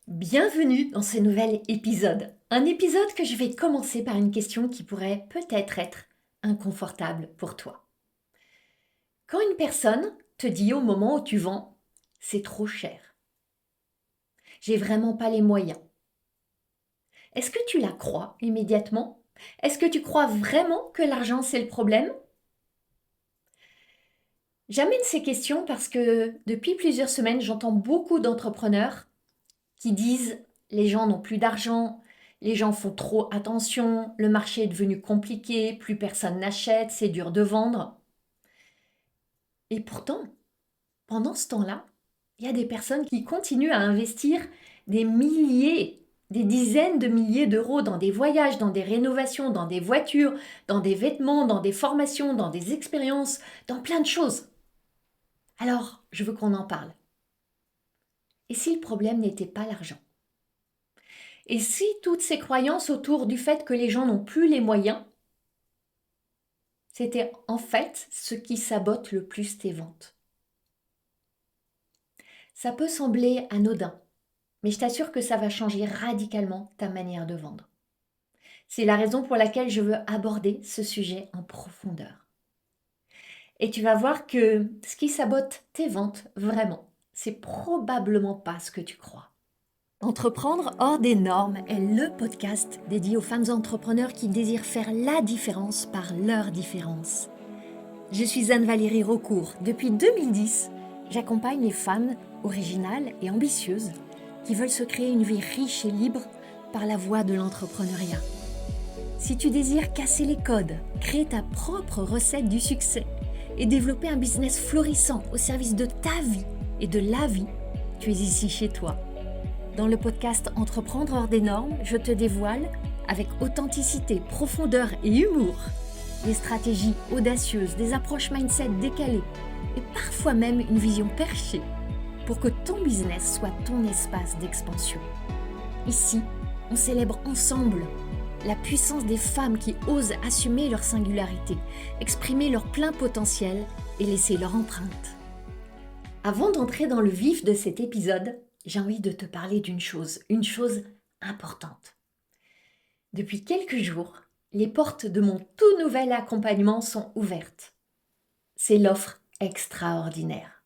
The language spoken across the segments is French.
Bienvenue dans ce nouvel épisode. Un épisode que je vais commencer par une question qui pourrait peut-être être inconfortable pour toi. Quand une personne te dit au moment où tu vends, c'est trop cher, j'ai vraiment pas les moyens, est-ce que tu la crois immédiatement? Est-ce que tu crois vraiment que l'argent c'est le problème? J'amène ces questions parce que depuis plusieurs semaines, j'entends beaucoup d'entrepreneurs qui disent les gens n'ont plus d'argent, les gens font trop attention, le marché est devenu compliqué, plus personne n'achète, c'est dur de vendre. Et pourtant, pendant ce temps-là, il y a des personnes qui continuent à investir des milliers, des dizaines de milliers d'euros dans des voyages, dans des rénovations, dans des voitures, dans des vêtements, dans des formations, dans des expériences, dans plein de choses. Alors, je veux qu'on en parle. Et si le problème n'était pas l'argent? Et si toutes ces croyances autour du fait que les gens n'ont plus les moyens, c'était en fait ce qui sabote le plus tes ventes? Ça peut sembler anodin, mais je t'assure que ça va changer radicalement ta manière de vendre. C'est la raison pour laquelle je veux aborder ce sujet en profondeur. Et tu vas voir que ce qui sabote tes ventes, vraiment, c'est probablement pas ce que tu crois. Entreprendre hors des normes est le podcast dédié aux femmes entrepreneurs qui désirent faire la différence par leur différence. Je suis Anne-Valérie Raucourt. Depuis 2010, j'accompagne les femmes originales et ambitieuses qui veulent se créer une vie riche et libre par la voie de l'entrepreneuriat. Si tu désires casser les codes, créer ta propre recette du succès et développer un business florissant au service de ta vie et de la vie, tu es ici chez toi. Dans le podcast Entreprendre hors des normes, je te dévoile, avec authenticité, profondeur et humour, des stratégies audacieuses, des approches mindset décalées et parfois même une vision perchée pour que ton business soit ton espace d'expansion. Ici, on célèbre ensemble la puissance des femmes qui osent assumer leur singularité, exprimer leur plein potentiel et laisser leur empreinte. Avant d'entrer dans le vif de cet épisode, j'ai envie de te parler d'une chose, une chose importante. Depuis quelques jours, les portes de mon tout nouvel accompagnement sont ouvertes. C'est l'offre extraordinaire.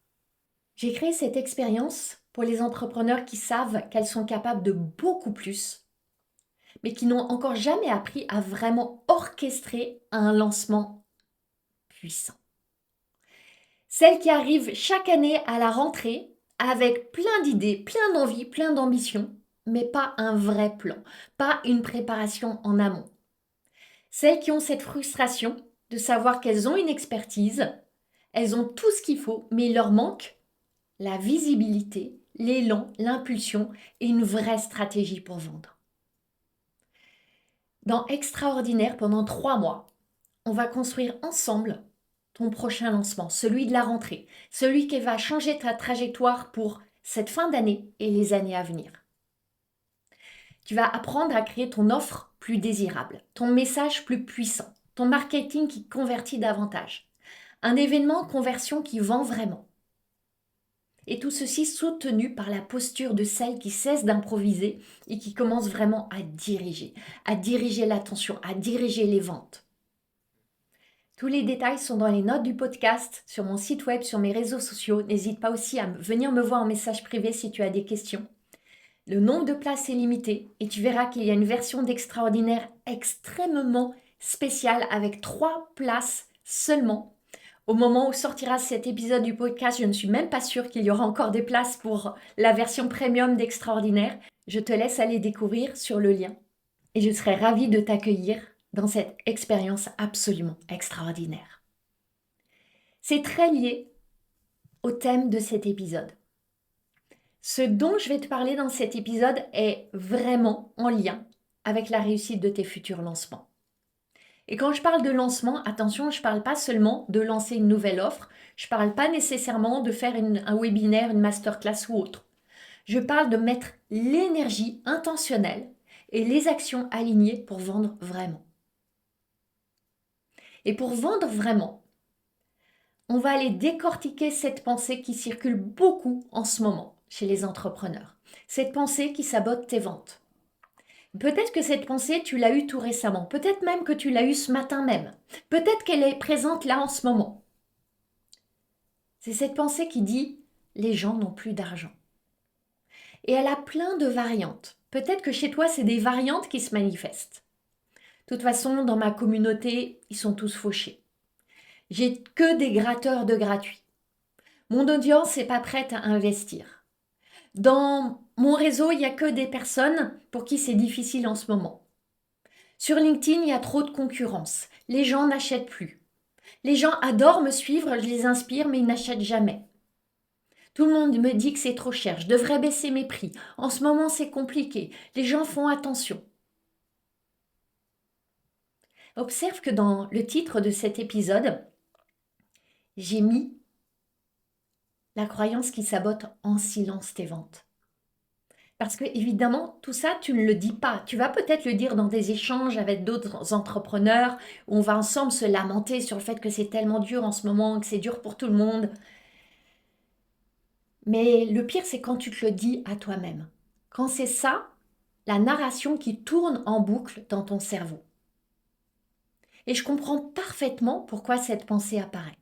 J'ai créé cette expérience pour les entrepreneurs qui savent qu'elles sont capables de beaucoup plus, mais qui n'ont encore jamais appris à vraiment orchestrer un lancement puissant. Celles qui arrivent chaque année à la rentrée avec plein d'idées, plein d'envies, plein d'ambitions, mais pas un vrai plan, pas une préparation en amont. Celles qui ont cette frustration de savoir qu'elles ont une expertise, elles ont tout ce qu'il faut, mais il leur manque la visibilité, l'élan, l'impulsion et une vraie stratégie pour vendre. Dans Extraordinaire, pendant 3 mois, on va construire ensemble ton prochain lancement, celui de la rentrée, celui qui va changer ta trajectoire pour cette fin d'année et les années à venir. Tu vas apprendre à créer ton offre plus désirable, ton message plus puissant, ton marketing qui convertit davantage, un événement de conversion qui vend vraiment. Et tout ceci soutenu par la posture de celle qui cesse d'improviser et qui commence vraiment à diriger l'attention, à diriger les ventes. Tous les détails sont dans les notes du podcast, sur mon site web, sur mes réseaux sociaux. N'hésite pas aussi à venir me voir en message privé si tu as des questions. Le nombre de places est limité et tu verras qu'il y a une version d'Extraordinaire extrêmement spéciale avec 3 places seulement. Au moment où sortira cet épisode du podcast, je ne suis même pas sûre qu'il y aura encore des places pour la version premium d'Extraordinaire. Je te laisse aller découvrir sur le lien et je serai ravie de t'accueillir dans cette expérience absolument extraordinaire. C'est très lié au thème de cet épisode. Ce dont je vais te parler dans cet épisode est vraiment en lien avec la réussite de tes futurs lancements. Et quand je parle de lancement, attention, je ne parle pas seulement de lancer une nouvelle offre, je ne parle pas nécessairement de faire un webinaire, une masterclass ou autre. Je parle de mettre l'énergie intentionnelle et les actions alignées pour vendre vraiment. Et pour vendre vraiment, on va aller décortiquer cette pensée qui circule beaucoup en ce moment chez les entrepreneurs. cette pensée qui sabote tes ventes. Peut-être que cette pensée, tu l'as eue tout récemment. Peut-être même que tu l'as eue ce matin même. Peut-être qu'elle est présente là en ce moment. C'est cette pensée qui dit les gens n'ont plus d'argent. Et elle a plein de variantes. Peut-être que chez toi, c'est des variantes qui se manifestent. De toute façon, dans ma communauté, ils sont tous fauchés. J'ai que des gratteurs de gratuits. Mon audience n'est pas prête à investir. Dans mon réseau, il n'y a que des personnes pour qui c'est difficile en ce moment. Sur LinkedIn, il y a trop de concurrence. Les gens n'achètent plus. Les gens adorent me suivre, je les inspire, mais ils n'achètent jamais. Tout le monde me dit que c'est trop cher, je devrais baisser mes prix. En ce moment, c'est compliqué. Les gens font attention. Observe que dans le titre de cet épisode, j'ai mis la croyance qui sabote en silence tes ventes. Parce que évidemment, tout ça, tu ne le dis pas. Tu vas peut-être le dire dans des échanges avec d'autres entrepreneurs où on va ensemble se lamenter sur le fait que c'est tellement dur en ce moment, que c'est dur pour tout le monde. Mais le pire, c'est quand tu te le dis à toi-même. Quand c'est ça, la narration qui tourne en boucle dans ton cerveau. Et je comprends parfaitement pourquoi cette pensée apparaît.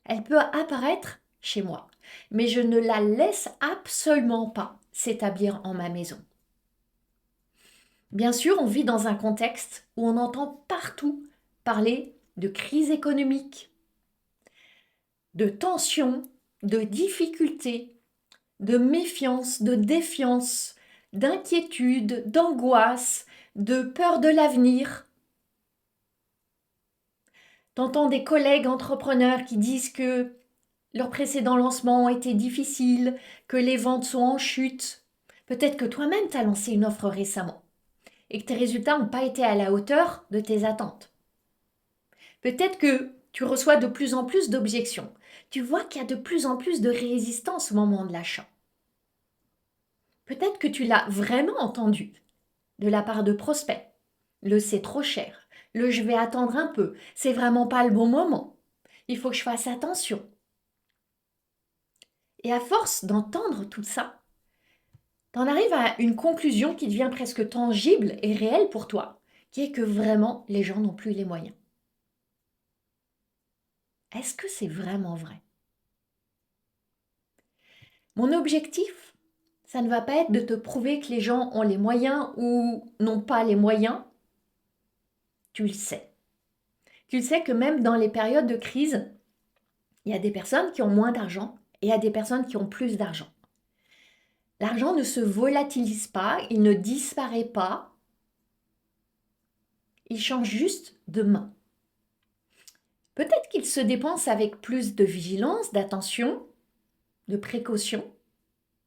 Elle peut apparaître chez moi, mais je ne la laisse absolument pas s'établir en ma maison. Bien sûr, on vit dans un contexte où on entend partout parler de crise économique, de tension, de difficultés, de méfiance, de défiance, d'inquiétude, d'angoisse, de peur de l'avenir. T'entends des collègues entrepreneurs qui disent que leurs précédents lancements ont été difficiles, que les ventes sont en chute. Peut-être que toi-même t'as lancé une offre récemment et que tes résultats n'ont pas été à la hauteur de tes attentes. Peut-être que tu reçois de plus en plus d'objections. Tu vois qu'il y a de plus en plus de résistance au moment de l'achat. Peut-être que tu l'as vraiment entendu de la part de prospects. Le c'est trop cher. Le je vais attendre un peu. C'est vraiment pas le bon moment. Il faut que je fasse attention. Et à force d'entendre tout ça, t'en arrives à une conclusion qui devient presque tangible et réelle pour toi, qui est que vraiment les gens n'ont plus les moyens. Est-ce que c'est vraiment vrai? Mon objectif, ça ne va pas être de te prouver que les gens ont les moyens ou n'ont pas les moyens. Tu le sais. Tu le sais que même dans les périodes de crise, il y a des personnes qui ont moins d'argent et il y a des personnes qui ont plus d'argent. L'argent ne se volatilise pas, il ne disparaît pas, il change juste de main. Peut-être qu'il se dépense avec plus de vigilance, d'attention, de précaution,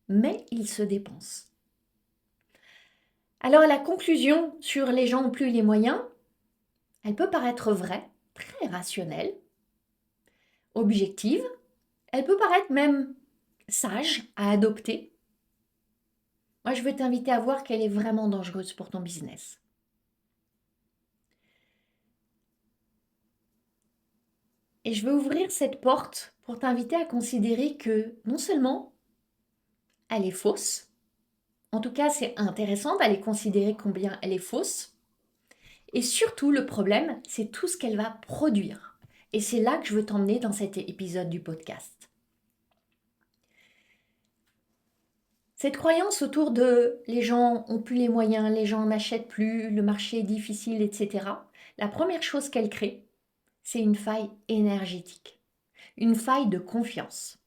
mais il se dépense. Alors la conclusion sur les gens n'ont plus les moyens, elle peut paraître vraie, très rationnelle, objective, elle peut paraître même sage à adopter. Moi, je veux t'inviter à voir qu'elle est vraiment dangereuse pour ton business. Et je veux ouvrir cette porte pour t'inviter à considérer que non seulement elle est fausse, en tout cas c'est intéressant d'aller considérer combien elle est fausse, et surtout le problème, c'est tout ce qu'elle va produire. Et c'est là que je veux t'emmener dans cet épisode du podcast. Cette croyance autour de les gens ont plus les moyens, les gens n'achètent plus, le marché est difficile, etc. La première chose qu'elle crée, c'est une faille énergétique, une faille de confiance.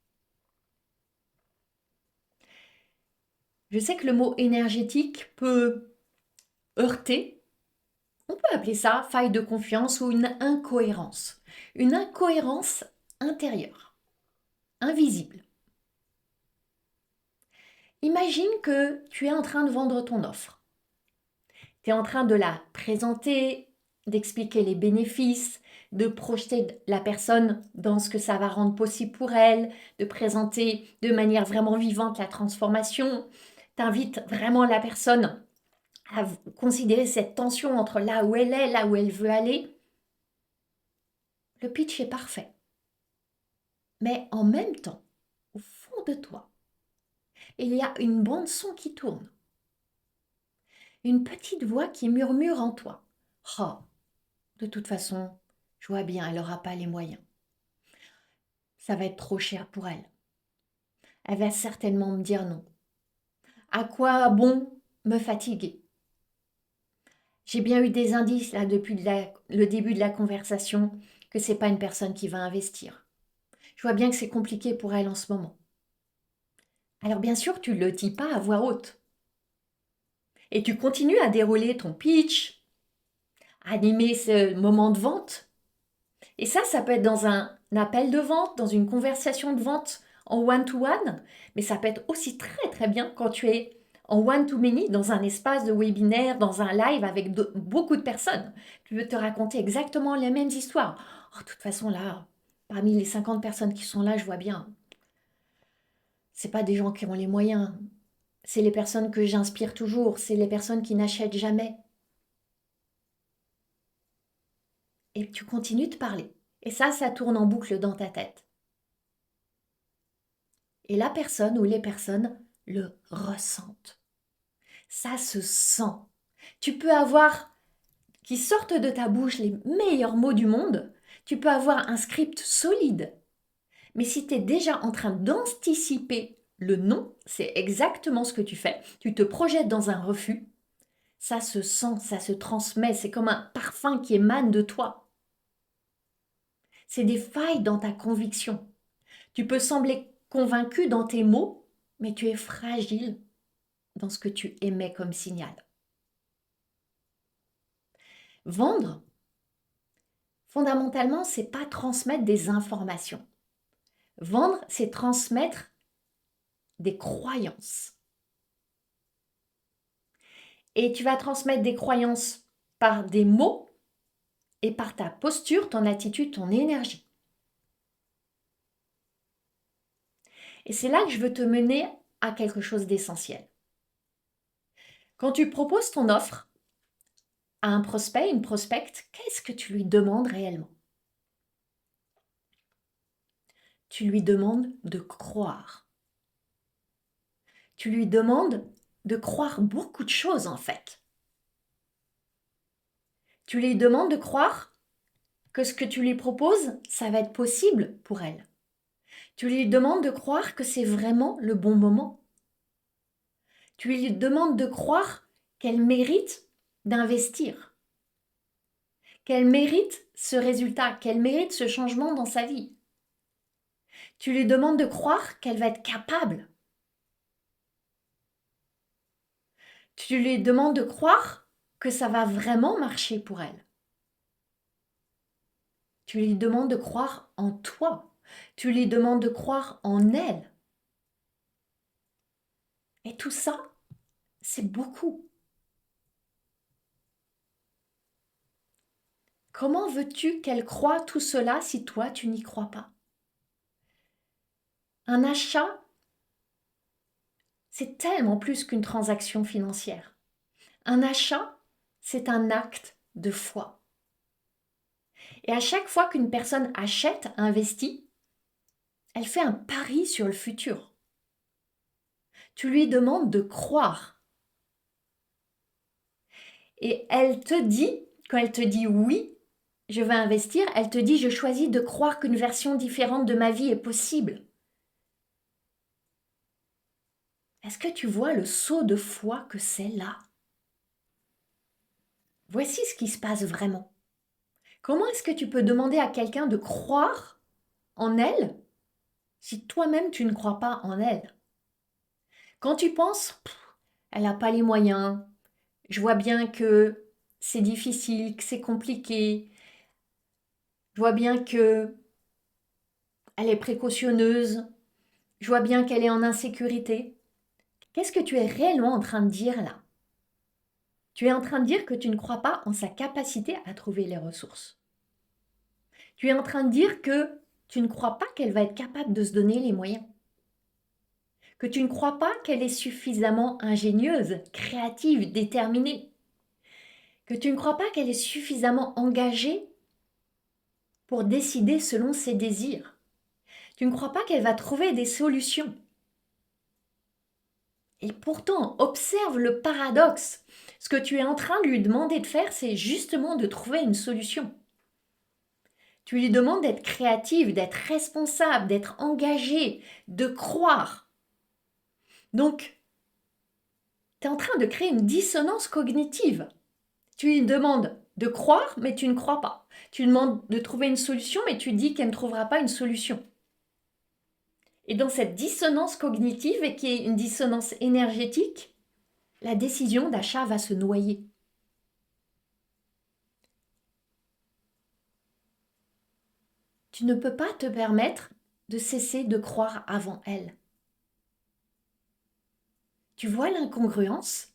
Je sais que le mot énergétique peut heurter. On peut appeler ça faille de confiance ou une incohérence. Une incohérence intérieure, invisible. Imagine que tu es en train de vendre ton offre. Tu es en train de la présenter, d'expliquer les bénéfices, de projeter la personne dans ce que ça va rendre possible pour elle, de présenter de manière vraiment vivante la transformation. Tu invites vraiment la personne à considérer cette tension entre là où elle est, là où elle veut aller. Le pitch est parfait. Mais en même temps, au fond de toi, et il y a une bande son qui tourne. Une petite voix qui murmure en toi. Oh, de toute façon, je vois bien, elle n'aura pas les moyens. Ça va être trop cher pour elle. Elle va certainement me dire non. À quoi bon me fatiguer? J'ai bien eu des indices là depuis le début de la conversation que c'est pas une personne qui va investir. Je vois bien que c'est compliqué pour elle en ce moment. Alors bien sûr, tu ne le dis pas à voix haute. Et tu continues à dérouler ton pitch, à animer ce moment de vente. Et ça peut être dans un appel de vente, dans une conversation de vente en one-to-one, mais ça peut être aussi très très bien quand tu es en one-to-many, dans un espace de webinaire, dans un live avec beaucoup de personnes. Tu veux te raconter exactement les mêmes histoires. Oh, de toute façon, là, parmi les 50 personnes qui sont là, je vois bien, c'est pas des gens qui ont les moyens. C'est les personnes que j'inspire toujours, c'est les personnes qui n'achètent jamais. Et tu continues de parler. Et ça tourne en boucle dans ta tête. Et la personne ou les personnes le ressentent. Ça se sent. Tu peux avoir, qui sortent de ta bouche les meilleurs mots du monde, tu peux avoir un script solide. Mais si tu es déjà en train d'anticiper le non, c'est exactement ce que tu fais. Tu te projettes dans un refus. Ça se sent, ça se transmet. C'est comme un parfum qui émane de toi. C'est des failles dans ta conviction. Tu peux sembler convaincu dans tes mots, mais tu es fragile dans ce que tu émets comme signal. Vendre, fondamentalement, c'est pas transmettre des informations. Vendre, c'est transmettre des croyances. Et tu vas transmettre des croyances par des mots et par ta posture, ton attitude, ton énergie. Et c'est là que je veux te mener à quelque chose d'essentiel. Quand tu proposes ton offre à un prospect, une prospecte, qu'est-ce que tu lui demandes réellement? Tu lui demandes de croire. Tu lui demandes de croire beaucoup de choses en fait. Tu lui demandes de croire que ce que tu lui proposes, ça va être possible pour elle. Tu lui demandes de croire que c'est vraiment le bon moment. Tu lui demandes de croire qu'elle mérite d'investir, qu'elle mérite ce résultat, qu'elle mérite ce changement dans sa vie. Tu lui demandes de croire qu'elle va être capable. Tu lui demandes de croire que ça va vraiment marcher pour elle. Tu lui demandes de croire en toi. Tu lui demandes de croire en elle. Et tout ça, c'est beaucoup. Comment veux-tu qu'elle croie tout cela si toi, tu n'y crois pas? Un achat, c'est tellement plus qu'une transaction financière. Un achat, c'est un acte de foi. Et à chaque fois qu'une personne achète, investit, elle fait un pari sur le futur. Tu lui demandes de croire. Et elle te dit, quand elle te dit oui, je vais investir, elle te dit je choisis de croire qu'une version différente de ma vie est possible. Est-ce que tu vois le saut de foi que c'est là? Voici ce qui se passe vraiment. Comment est-ce que tu peux demander à quelqu'un de croire en elle si toi-même tu ne crois pas en elle? Quand tu penses, elle n'a pas les moyens, je vois bien que c'est difficile, que c'est compliqué, je vois bien que elle est précautionneuse, je vois bien qu'elle est en insécurité. Qu'est-ce que tu es réellement en train de dire là? Tu es en train de dire que tu ne crois pas en sa capacité à trouver les ressources. Tu es en train de dire que tu ne crois pas qu'elle va être capable de se donner les moyens. Que tu ne crois pas qu'elle est suffisamment ingénieuse, créative, déterminée. Que tu ne crois pas qu'elle est suffisamment engagée pour décider selon ses désirs. Tu ne crois pas qu'elle va trouver des solutions. Et pourtant, observe le paradoxe. Ce que tu es en train de lui demander de faire, c'est justement de trouver une solution. Tu lui demandes d'être créative, d'être responsable, d'être engagée, de croire. Donc, tu es en train de créer une dissonance cognitive. Tu lui demandes de croire, mais tu ne crois pas. Tu lui demandes de trouver une solution, mais tu dis qu'elle ne trouvera pas une solution. Et dans cette dissonance cognitive, et qui est une dissonance énergétique, la décision d'achat va se noyer. Tu ne peux pas te permettre de cesser de croire avant elle. Tu vois l'incongruence?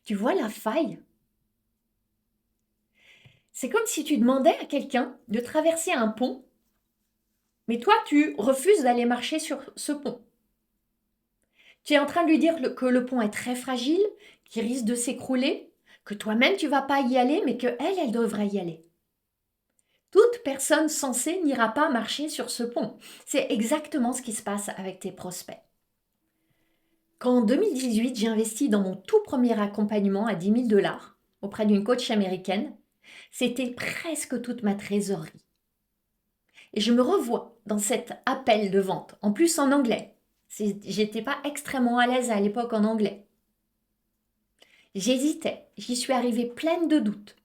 Tu vois la faille? C'est comme si tu demandais à quelqu'un de traverser un pont, mais toi, tu refuses d'aller marcher sur ce pont. Tu es en train de lui dire que le pont est très fragile, qu'il risque de s'écrouler, que toi-même, tu ne vas pas y aller, mais qu'elle, elle devrait y aller. Toute personne sensée n'ira pas marcher sur ce pont. C'est exactement ce qui se passe avec tes prospects. Quand en 2018, j'ai investi dans mon tout premier accompagnement à 10 000 $ auprès d'une coach américaine, c'était presque toute ma trésorerie. Et je me revois dans cet appel de vente, en plus en anglais. J'étais pas extrêmement à l'aise à l'époque en anglais. J'hésitais, j'y suis arrivée pleine de doutes.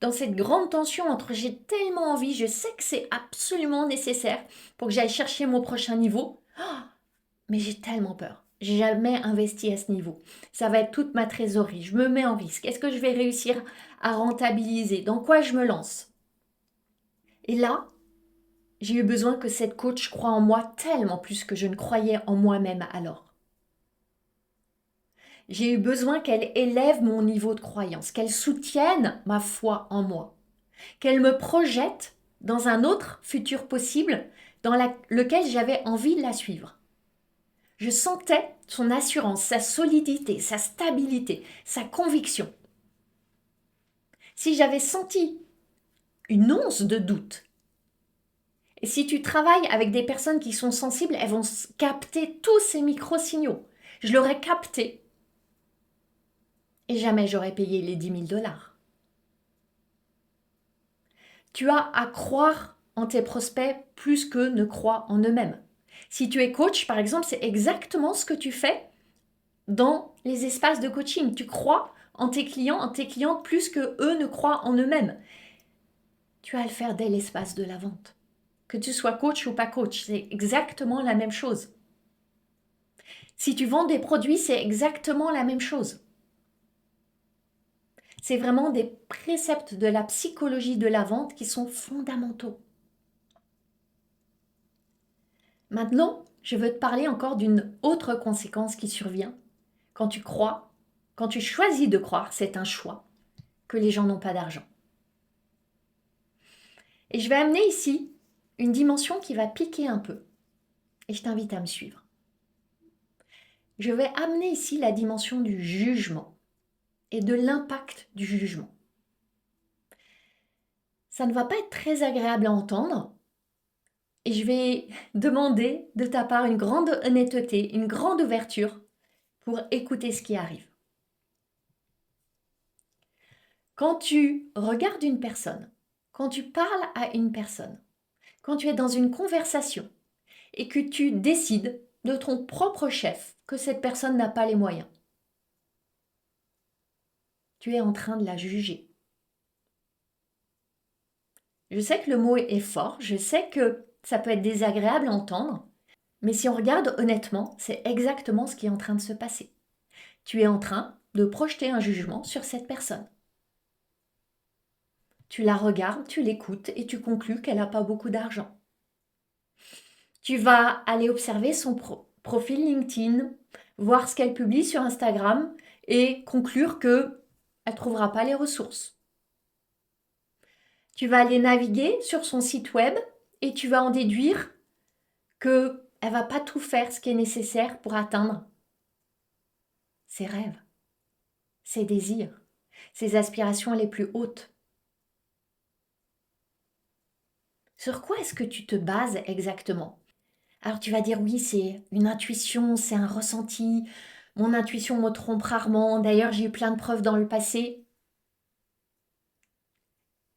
Dans cette grande tension entre j'ai tellement envie, je sais que c'est absolument nécessaire pour que j'aille chercher mon prochain niveau, mais j'ai tellement peur. J'ai jamais investi à ce niveau. Ça va être toute ma trésorerie. Je me mets en risque. Est-ce que je vais réussir à rentabiliser? Dans quoi je me lance? Et là, j'ai eu besoin que cette coach croie en moi tellement plus que je ne croyais en moi-même alors. J'ai eu besoin qu'elle élève mon niveau de croyance, qu'elle soutienne ma foi en moi, qu'elle me projette dans un autre futur possible dans lequel j'avais envie de la suivre. Je sentais son assurance, sa solidité, sa stabilité, sa conviction. Si j'avais senti une once de doute, et si tu travailles avec des personnes qui sont sensibles, elles vont capter tous ces micro-signaux. Je l'aurais capté et jamais j'aurais payé les 10 000 $. Tu as à croire en tes prospects plus que ne croient en eux-mêmes. Si tu es coach, par exemple, c'est exactement ce que tu fais dans les espaces de coaching. Tu crois en tes clientes plus que eux ne croient en eux-mêmes. Tu as à le faire dès l'espace de la vente. Que tu sois coach ou pas coach, c'est exactement la même chose. Si tu vends des produits, c'est exactement la même chose. C'est vraiment des préceptes de la psychologie de la vente qui sont fondamentaux. Maintenant, je veux te parler encore d'une autre conséquence qui survient quand tu crois, quand tu choisis de croire, c'est un choix, que les gens n'ont pas d'argent. Et je vais amener ici une dimension qui va piquer un peu. Et je t'invite à me suivre. Je vais amener ici la dimension du jugement et de l'impact du jugement. Ça ne va pas être très agréable à entendre et je vais demander de ta part une grande honnêteté, une grande ouverture pour écouter ce qui arrive. Quand tu regardes une personne, quand tu parles à une personne, quand tu es dans une conversation et que tu décides de ton propre chef que cette personne n'a pas les moyens, tu es en train de la juger. Je sais que le mot est fort, je sais que ça peut être désagréable à entendre, mais si on regarde honnêtement, c'est exactement ce qui est en train de se passer. Tu es en train de projeter un jugement sur cette personne. Tu la regardes, tu l'écoutes et tu conclus qu'elle n'a pas beaucoup d'argent. Tu vas aller observer son profil LinkedIn, voir ce qu'elle publie sur Instagram et conclure qu'elle ne trouvera pas les ressources. Tu vas aller naviguer sur son site web et tu vas en déduire qu'elle ne va pas tout faire ce qui est nécessaire pour atteindre ses rêves, ses désirs, ses aspirations les plus hautes. Sur quoi est-ce que tu te bases exactement? Alors tu vas dire oui, c'est une intuition, c'est un ressenti, Mon intuition me trompe rarement. D'ailleurs, j'ai eu plein de preuves dans le passé.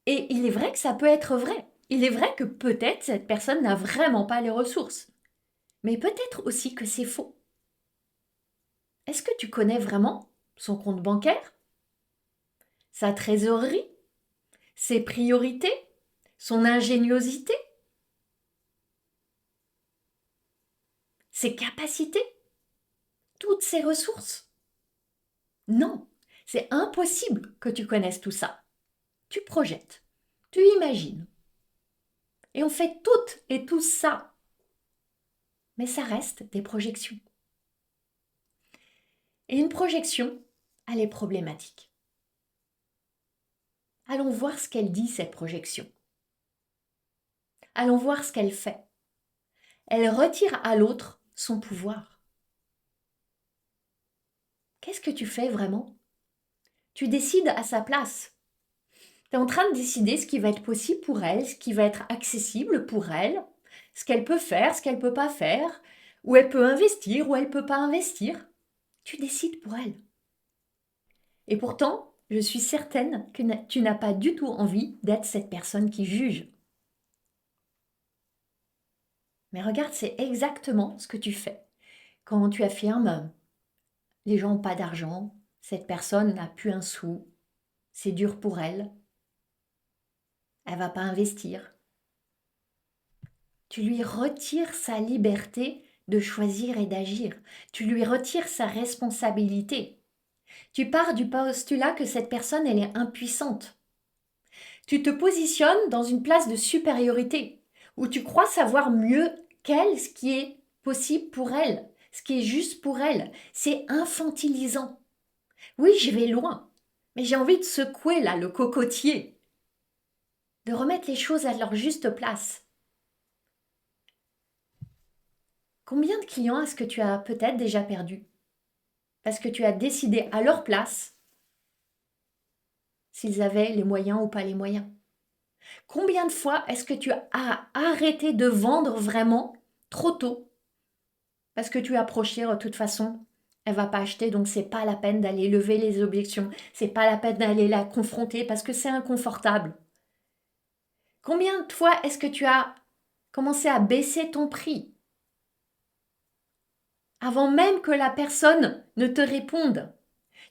Et il est vrai que ça peut être vrai. Il est vrai que peut-être cette personne n'a vraiment pas les ressources. Mais peut-être aussi que c'est faux. Est-ce que tu connais vraiment son compte bancaire, sa trésorerie, ses priorités, son ingéniosité, ses capacités, toutes ses ressources? Non, c'est impossible que tu connaisses tout ça. Tu projettes, tu imagines. Et on fait toutes et tout ça. Mais ça reste des projections. Et une projection, elle est problématique. Allons voir ce qu'elle dit, cette projection. Allons voir ce qu'elle fait. Elle retire à l'autre son pouvoir. Qu'est-ce que tu fais vraiment? Tu décides à sa place. Tu es en train de décider ce qui va être possible pour elle, ce qui va être accessible pour elle, ce qu'elle peut faire, ce qu'elle ne peut pas faire, où elle peut investir, où elle ne peut pas investir. Tu décides pour elle. Et pourtant, je suis certaine que tu n'as pas du tout envie d'être cette personne qui juge. Mais regarde, c'est exactement ce que tu fais. Quand tu affirmes, les gens n'ont pas d'argent, cette personne n'a plus un sou, c'est dur pour elle, elle va pas investir. Tu lui retires sa liberté de choisir et d'agir. Tu lui retires sa responsabilité. Tu pars du postulat que cette personne, elle est impuissante. Tu te positionnes dans une place de supériorité où tu crois savoir mieux qu'elle ce qui est possible pour elle, ce qui est juste pour elle. C'est infantilisant. Oui, je vais loin, mais j'ai envie de secouer là le cocotier, de remettre les choses à leur juste place. Combien de clients est-ce que tu as peut-être déjà perdu parce que tu as décidé à leur place s'ils avaient les moyens ou pas les moyens? Combien de fois est-ce que tu as arrêté de vendre vraiment trop tôt parce que tu as approché de toute façon, elle va pas acheter, donc c'est pas la peine d'aller lever les objections, c'est pas la peine d'aller la confronter parce que c'est inconfortable. Combien de fois est-ce que tu as commencé à baisser ton prix avant même que la personne ne te réponde?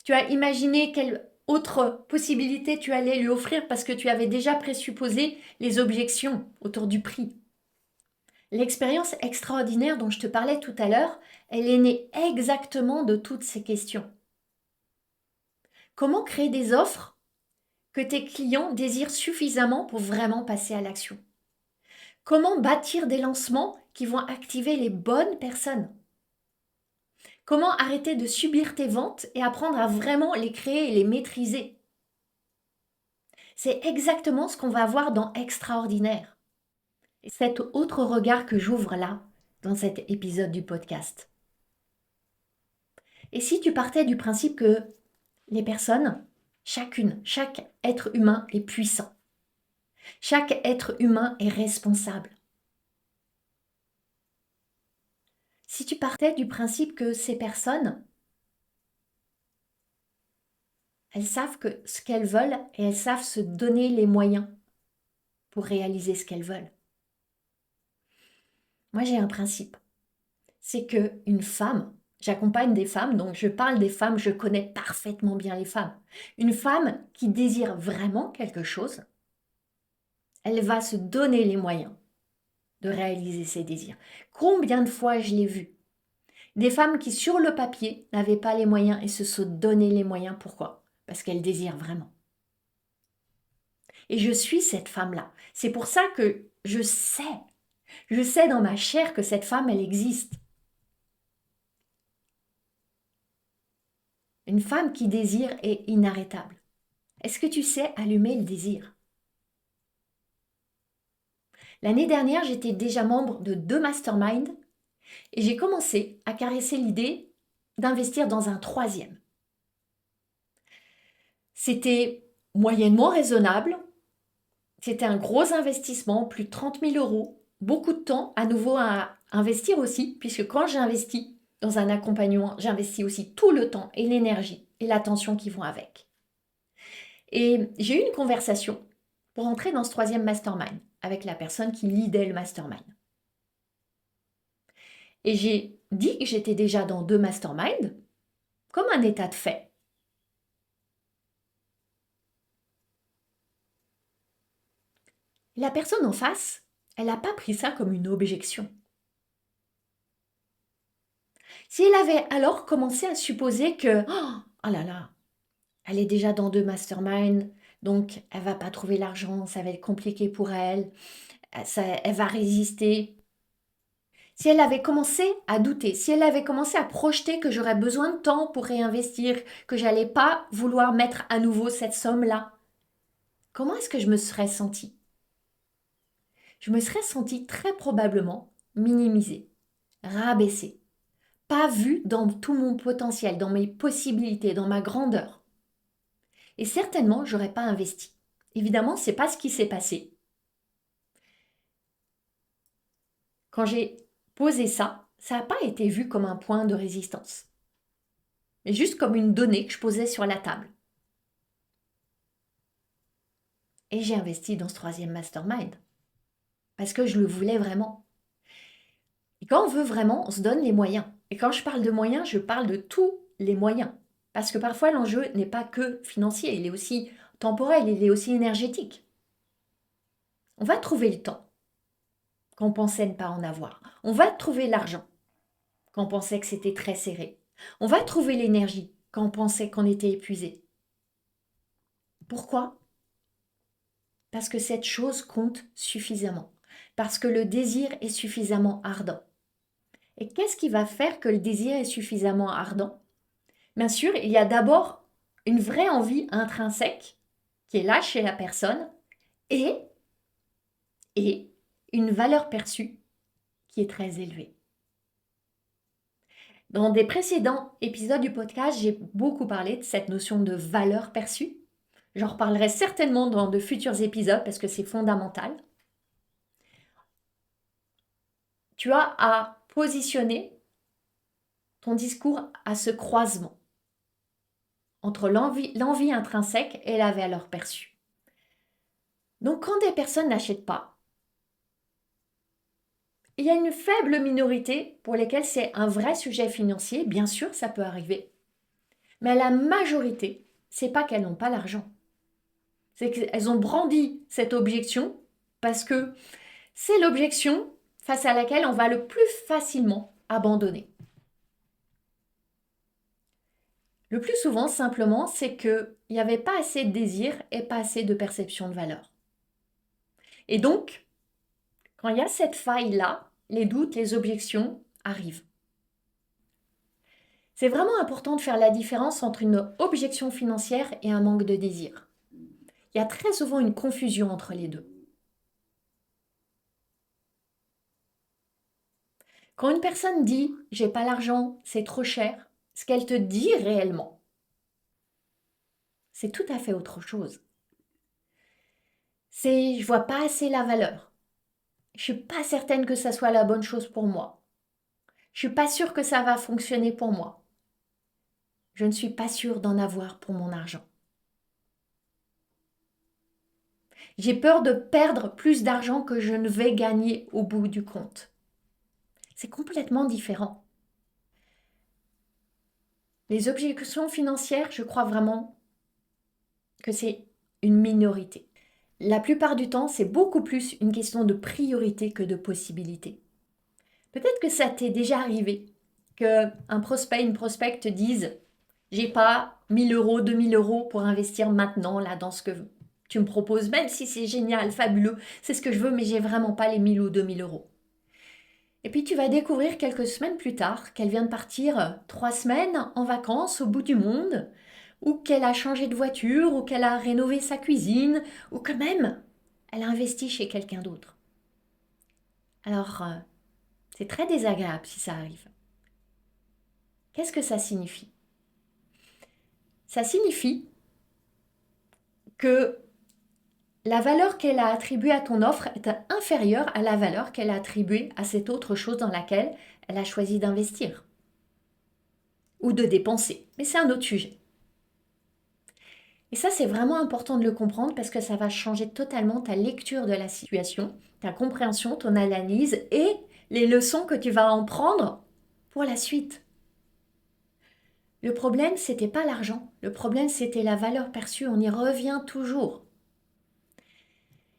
Tu as imaginé quelle autre possibilité tu allais lui offrir parce que tu avais déjà présupposé les objections autour du prix. L'expérience extraordinaire dont je te parlais tout à l'heure, elle est née exactement de toutes ces questions. Comment créer des offres que tes clients désirent suffisamment pour vraiment passer à l'action? Comment bâtir des lancements qui vont activer les bonnes personnes? Comment arrêter de subir tes ventes et apprendre à vraiment les créer et les maîtriser? C'est exactement ce qu'on va voir dans Extraordinaire. Et cet autre regard que j'ouvre là, dans cet épisode du podcast. Et si tu partais du principe que les personnes, chaque être humain est puissant. Chaque être humain est responsable. Si tu partais du principe que ces personnes, elles savent que ce qu'elles veulent et elles savent se donner les moyens pour réaliser ce qu'elles veulent. Moi, j'ai un principe. C'est que une femme, j'accompagne des femmes, donc je parle des femmes, je connais parfaitement bien les femmes. Une femme qui désire vraiment quelque chose, elle va se donner les moyens de réaliser ses désirs. Combien de fois je l'ai vu? Des femmes qui, sur le papier, n'avaient pas les moyens et se sont donné les moyens. Pourquoi? Parce qu'elles désirent vraiment. Et je suis cette femme-là. C'est pour ça que je sais dans ma chair que cette femme, elle existe. Une femme qui désire est inarrêtable. Est-ce que tu sais allumer le désir? L'année dernière, j'étais déjà membre de 2 masterminds et j'ai commencé à caresser l'idée d'investir dans un 3e. C'était moyennement raisonnable. C'était un gros investissement, plus de 30 000 euros. Beaucoup de temps à nouveau à investir aussi, puisque quand j'investis dans un accompagnement, j'investis aussi tout le temps et l'énergie et l'attention qui vont avec. Et j'ai eu une conversation pour entrer dans ce troisième mastermind avec la personne qui leadait le mastermind. Et j'ai dit que j'étais déjà dans 2 masterminds, comme un état de fait. La personne en face, elle n'a pas pris ça comme une objection. Si elle avait alors commencé à supposer que oh là là, elle est déjà dans 2 masterminds, donc elle va pas trouver l'argent, ça va être compliqué pour elle, elle va résister. Si elle avait commencé à douter, si elle avait commencé à projeter que j'aurais besoin de temps pour réinvestir, que j'allais pas vouloir mettre à nouveau cette somme-là, comment est-ce que je me serais sentie? Je me serais sentie très probablement minimisée, rabaissée, pas vue dans tout mon potentiel, dans mes possibilités, dans ma grandeur. Et certainement, j'aurais pas investi. Évidemment, c'est pas ce qui s'est passé. Quand j'ai posé ça, ça n'a pas été vu comme un point de résistance, mais juste comme une donnée que je posais sur la table. Et j'ai investi dans ce troisième mastermind, parce que je le voulais vraiment. Et quand on veut vraiment, on se donne les moyens. Et quand je parle de moyens, je parle de tous les moyens. Parce que parfois, l'enjeu n'est pas que financier, il est aussi temporel, il est aussi énergétique. On va trouver le temps quand on pensait ne pas en avoir. On va trouver l'argent quand on pensait que c'était très serré. On va trouver l'énergie quand on pensait qu'on était épuisé. Pourquoi? Parce que cette chose compte suffisamment. Parce que le désir est suffisamment ardent. Et qu'est-ce qui va faire que le désir est suffisamment ardent? Bien sûr, il y a d'abord une vraie envie intrinsèque qui est là chez la personne et, et une valeur perçue qui est très élevée. Dans des précédents épisodes du podcast, j'ai beaucoup parlé de cette notion de valeur perçue. J'en reparlerai certainement dans de futurs épisodes parce que c'est fondamental. Tu as à positionner ton discours à ce croisement entre l'envie intrinsèque et la valeur perçue. Donc quand des personnes n'achètent pas, il y a une faible minorité pour lesquelles c'est un vrai sujet financier, bien sûr ça peut arriver, mais la majorité, c'est pas qu'elles n'ont pas l'argent. C'est qu'elles ont brandi cette objection parce que c'est l'objection face à laquelle on va le plus facilement abandonner. Le plus souvent, simplement, c'est qu'il n'y avait pas assez de désir et pas assez de perception de valeur. Et donc, quand il y a cette faille-là, les doutes, les objections arrivent. C'est vraiment important de faire la différence entre une objection financière et un manque de désir. Il y a très souvent une confusion entre les deux. Quand une personne dit « j'ai pas l'argent, c'est trop cher », ce qu'elle te dit réellement, c'est tout à fait autre chose. C'est « je vois pas assez la valeur ». Je suis pas certaine que ça soit la bonne chose pour moi. Je suis pas sûre que ça va fonctionner pour moi. Je ne suis pas sûre d'en avoir pour mon argent. J'ai peur de perdre plus d'argent que je ne vais gagner au bout du compte. C'est complètement différent. Les objections financières, je crois vraiment que c'est une minorité. La plupart du temps, c'est beaucoup plus une question de priorité que de possibilité. Peut-être que ça t'est déjà arrivé qu'un prospect, une prospecte te dise « j'ai pas 1000 euros, 2000 euros pour investir maintenant là dans ce que tu me proposes, même si c'est génial, fabuleux, c'est ce que je veux, mais j'ai vraiment pas les 1000 ou 2000 euros. » Et puis tu vas découvrir quelques semaines plus tard qu'elle vient de partir 3 semaines en vacances au bout du monde, ou qu'elle a changé de voiture, ou qu'elle a rénové sa cuisine, ou que même elle a investi chez quelqu'un d'autre. Alors, c'est très désagréable si ça arrive. Qu'est-ce que ça signifie? Ça signifie que la valeur qu'elle a attribuée à ton offre est inférieure à la valeur qu'elle a attribuée à cette autre chose dans laquelle elle a choisi d'investir. ou de dépenser. Mais c'est un autre sujet. Et ça, c'est vraiment important de le comprendre parce que ça va changer totalement ta lecture de la situation, ta compréhension, ton analyse et les leçons que tu vas en prendre pour la suite. Le problème, c'était pas l'argent. Le problème, c'était la valeur perçue. On y revient toujours.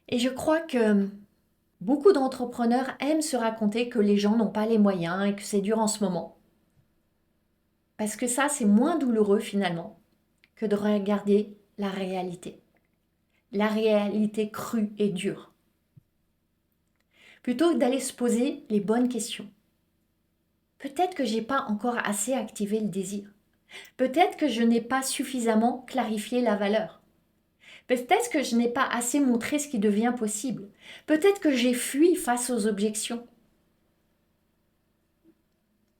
Et je crois que beaucoup d'entrepreneurs aiment se raconter que les gens n'ont pas les moyens et que c'est dur en ce moment. Parce que ça, c'est moins douloureux finalement que de regarder la réalité. La réalité crue et dure. Plutôt que d'aller se poser les bonnes questions. Peut-être que j'ai pas encore assez activé le désir. Peut-être que je n'ai pas suffisamment clarifié la valeur. Peut-être que je n'ai pas assez montré ce qui devient possible. Peut-être que j'ai fui face aux objections.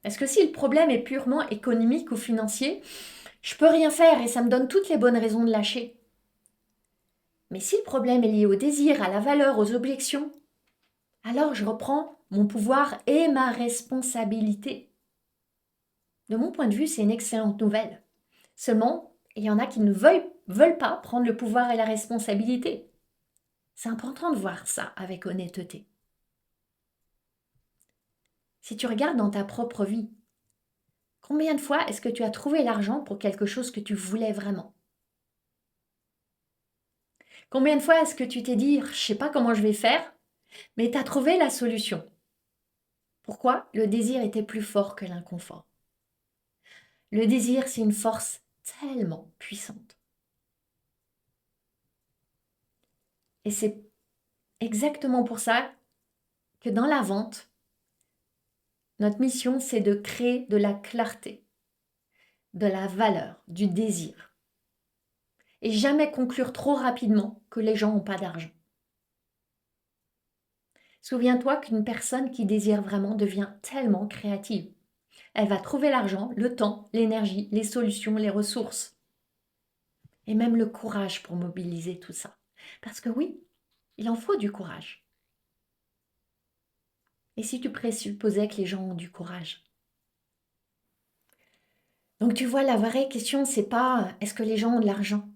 Parce que si le problème est purement économique ou financier, je peux rien faire et ça me donne toutes les bonnes raisons de lâcher. Mais si le problème est lié au désir, à la valeur, aux objections, alors je reprends mon pouvoir et ma responsabilité. De mon point de vue, c'est une excellente nouvelle. Seulement, il y en a qui ne veulent pas prendre le pouvoir et la responsabilité. C'est important de voir ça avec honnêteté. Si tu regardes dans ta propre vie, combien de fois est-ce que tu as trouvé l'argent pour quelque chose que tu voulais vraiment? Combien de fois est-ce que tu t'es dit, je ne sais pas comment je vais faire, mais tu as trouvé la solution? Pourquoi? Le désir était plus fort que l'inconfort. Le désir, c'est une force tellement puissante. Et c'est exactement pour ça que dans la vente, notre mission, c'est de créer de la clarté, de la valeur, du désir. Et jamais conclure trop rapidement que les gens n'ont pas d'argent. Souviens-toi qu'une personne qui désire vraiment devient tellement créative. Elle va trouver l'argent, le temps, l'énergie, les solutions, les ressources. Et même le courage pour mobiliser tout ça. Parce que oui, il en faut du courage. Et si tu présupposais que les gens ont du courage? Donc tu vois, la vraie question, c'est pas est-ce que les gens ont de l'argent?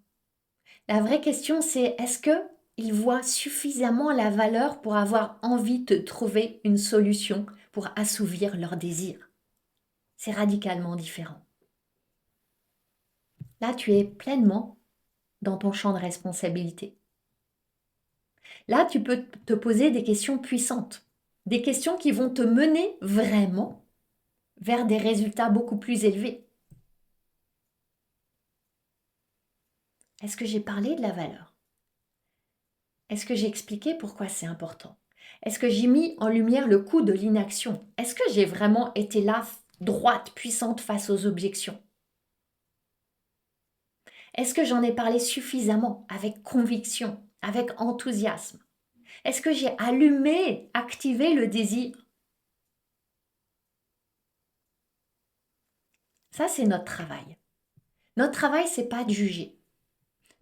La vraie question, c'est est-ce qu'ils voient suffisamment la valeur pour avoir envie de trouver une solution pour assouvir leurs désirs? C'est radicalement différent. Là, tu es pleinement dans ton champ de responsabilité. Là, tu peux te poser des questions puissantes, des questions qui vont te mener vraiment vers des résultats beaucoup plus élevés. Est-ce que j'ai parlé de la valeur? Est-ce que j'ai expliqué pourquoi c'est important? Est-ce que j'ai mis en lumière le coût de l'inaction? Est-ce que j'ai vraiment été là, droite, puissante face aux objections? Est-ce que j'en ai parlé suffisamment, avec conviction, avec enthousiasme? Est-ce que j'ai allumé, activé le désir? Ça, c'est notre travail. Notre travail, c'est pas de juger.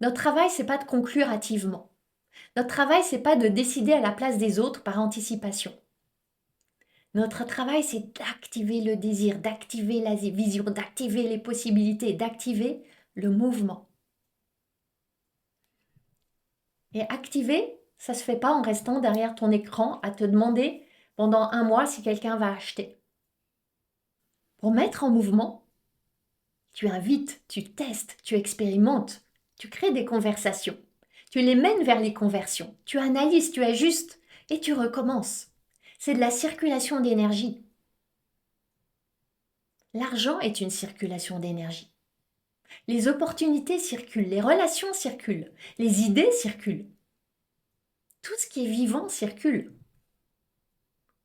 Notre travail, c'est pas de conclure hâtivement. Notre travail, c'est pas de décider à la place des autres par anticipation. Notre travail, c'est d'activer le désir, d'activer la vision, d'activer les possibilités, d'activer le mouvement. Et activer, ça se fait pas en restant derrière ton écran à te demander pendant un mois si quelqu'un va acheter. Pour mettre en mouvement, tu invites, tu testes, tu expérimentes, tu crées des conversations. Tu les mènes vers les conversions, tu analyses, tu ajustes et tu recommences. C'est de la circulation d'énergie. L'argent est une circulation d'énergie. Les opportunités circulent, les relations circulent, les idées circulent. Tout ce qui est vivant circule.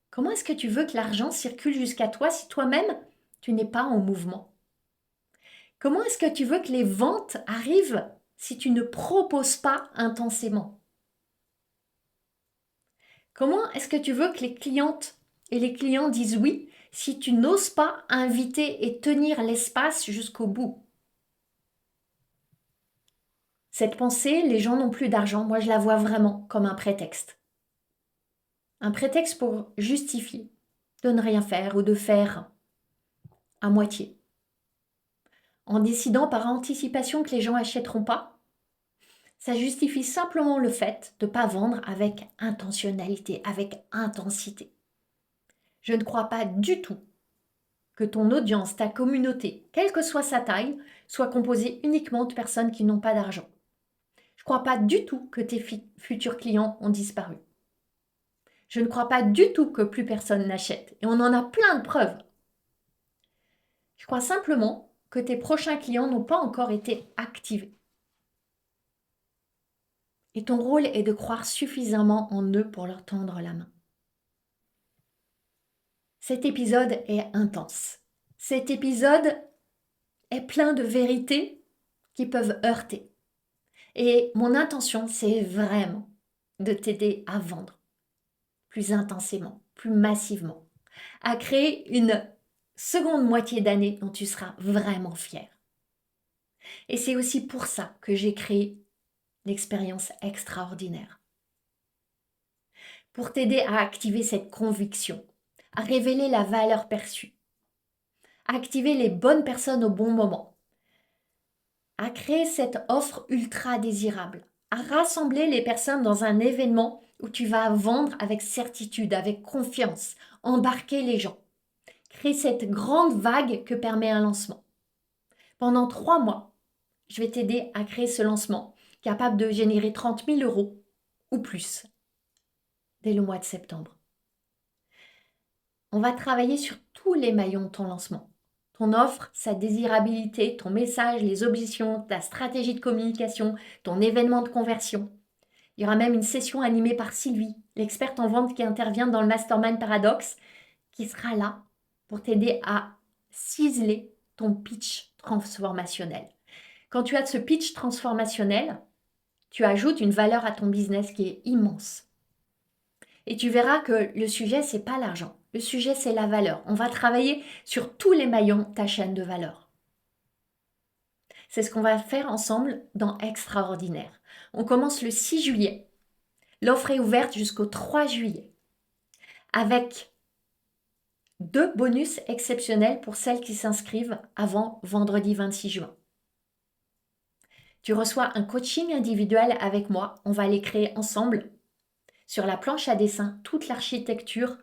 Comment est-ce que tu veux que l'argent circule jusqu'à toi si toi-même, tu n'es pas en mouvement? Comment est-ce que tu veux que les ventes arrivent si tu ne proposes pas intensément? Comment est-ce que tu veux que les clientes et les clients disent oui si tu n'oses pas inviter et tenir l'espace jusqu'au bout? Cette pensée, les gens n'ont plus d'argent, moi je la vois vraiment comme un prétexte. Un prétexte pour justifier de ne rien faire ou de faire à moitié. en décidant par anticipation que les gens n'achèteront pas, ça justifie simplement le fait de ne pas vendre avec intentionnalité, avec intensité. Je ne crois pas du tout que ton audience, ta communauté, quelle que soit sa taille, soit composée uniquement de personnes qui n'ont pas d'argent. Je ne crois pas du tout que tes futurs clients ont disparu. Je ne crois pas du tout que plus personne n'achète. Et on en a plein de preuves. Je crois simplement que tes prochains clients n'ont pas encore été activés. Et ton rôle est de croire suffisamment en eux pour leur tendre la main. Cet épisode est intense. Cet épisode est plein de vérités qui peuvent heurter. Et mon intention, c'est vraiment de t'aider à vendre plus intensément, plus massivement, à créer une seconde moitié d'année dont tu seras vraiment fier. Et c'est aussi pour ça que j'ai créé l'expérience extraordinaire. Pour t'aider à activer cette conviction, à révéler la valeur perçue, à activer les bonnes personnes au bon moment, à créer cette offre ultra désirable, à rassembler les personnes dans un événement où tu vas vendre avec certitude, avec confiance, embarquer les gens, créer cette grande vague que permet un lancement. Pendant 3 mois, je vais t'aider à créer ce lancement capable de générer 30 000 € ou plus dès le mois de septembre. On va travailler sur tous les maillons de ton lancement. Ton offre, sa désirabilité, ton message, les objections, ta stratégie de communication, ton événement de conversion. Il y aura même une session animée par Sylvie, l'experte en vente qui intervient dans le Mastermind Paradoxe, qui sera là pour t'aider à ciseler ton pitch transformationnel. Quand tu as ce pitch transformationnel, tu ajoutes une valeur à ton business qui est immense. Et tu verras que le sujet, c'est pas l'argent. Le sujet, c'est la valeur. On va travailler sur tous les maillons de ta chaîne de valeur. C'est ce qu'on va faire ensemble dans Extraordinaire. On commence le 6 juillet. L'offre est ouverte jusqu'au 3 juillet. Avec 2 bonus exceptionnels pour celles qui s'inscrivent avant vendredi 26 juin. Tu reçois un coaching individuel avec moi. On va les créer ensemble sur la planche à dessin, toute l'architecture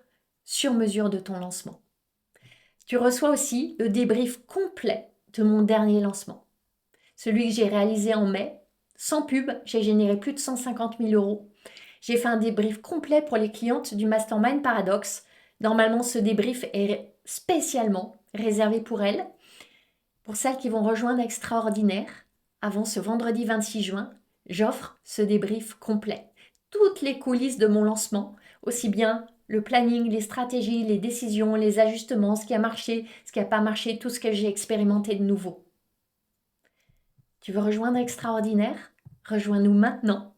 sur mesure de ton lancement. Tu reçois aussi le débrief complet de mon dernier lancement. Celui que j'ai réalisé en mai, sans pub, j'ai généré plus de 150 000 €. J'ai fait un débrief complet pour les clientes du Mastermind Paradoxe. Normalement, ce débrief est spécialement réservé pour elles. Pour celles qui vont rejoindre Extraordinaire, avant ce vendredi 26 juin, j'offre ce débrief complet. Toutes les coulisses de mon lancement, aussi bien le planning, les stratégies, les décisions, les ajustements, ce qui a marché, ce qui n'a pas marché, tout ce que j'ai expérimenté de nouveau. Tu veux rejoindre Extraordinaire? Rejoins-nous maintenant.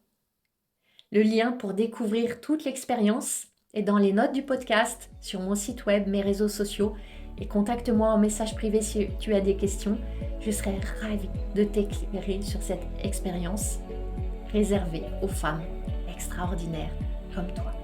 Le lien pour découvrir toute l'expérience est dans les notes du podcast, sur mon site web, mes réseaux sociaux, et contacte-moi en message privé si tu as des questions. Je serai ravie de t'éclairer sur cette expérience réservée aux femmes extraordinaires comme toi.